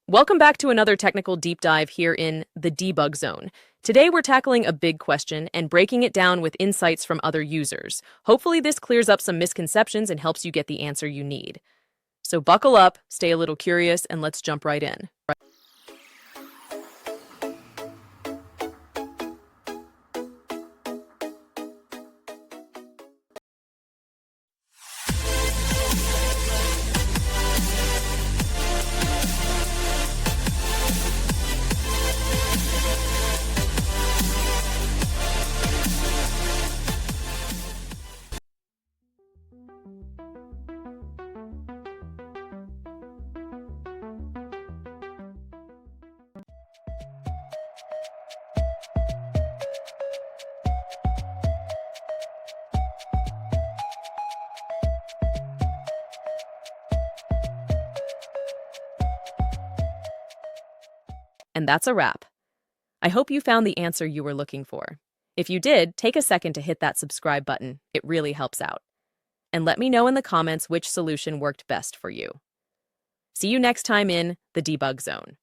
Welcome back to another technical deep dive here in the debug zone. Today we're tackling a big question and breaking it down with insights from other users. Hopefully this clears up some misconceptions and helps you get the answer you need. So buckle up, stay a little curious, and let's jump right in. And that's a wrap. I hope you found the answer you were looking for. If you did, take a second to hit that subscribe button. It really helps out. And let me know in the comments which solution worked best for you. See you next time in the debug zone.